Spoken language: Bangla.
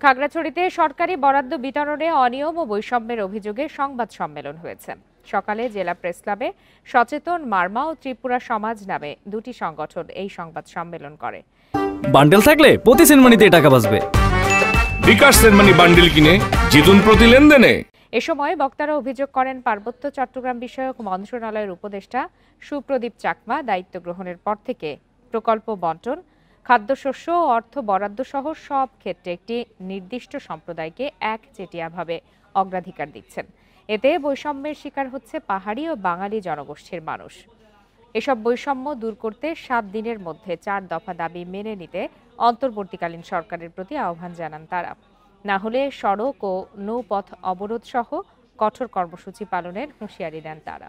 খাগড়াছড়িতে সরকারি বরাদ্দ বিতরণে অনিয়ম ও বৈষম্যের অভিযোগে সংবাদ সম্মেলন হয়েছে। সকালে জেলা প্রেস ক্লাবে সচেতন মারমা ও ত্রিপুরা সমাজ নামে দুটি সংগঠন এই সংবাদ সম্মেলন করে। বান্ডেল থাকলে প্রতি সেনমানিতে টাকা বাঁচবে। বিকাশ সেনমানি বান্ডেল কিনে জিতুন প্রতি লেনদেনে। এ সময় বক্তারা অভিযোগ করেন, পার্বত্য চট্টগ্রাম বিষয়ক মন্ত্রণালয়ের উপদেষ্টা সুপ্রদীপ চাকমা দায়িত্ব গ্রহণের পর থেকে প্রকল্প বন্টন, খাদ্যশস্য ও অর্থ বরাদ্দ সহ সব ক্ষেত্রে একটি নির্দিষ্ট সম্প্রদায়কে একচেটিয়াভাবে অগ্রাধিকার দিচ্ছেন। এতে বৈষম্যের শিকার হচ্ছে পাহাড়ি ও বাঙালি জনগোষ্ঠীর মানুষ। এসব বৈষম্য দূর করতে 7 দিনের মধ্যে 4 দফা দাবি মেনে নিতে অন্তর্বর্তীকালীন সরকারের প্রতি আহ্বান জানান তারা। না হলে সড়ক ও নৌপথ অবরোধ সহ কঠোর কর্মসূচি পালনের হুঁশিয়ারি দেন তারা।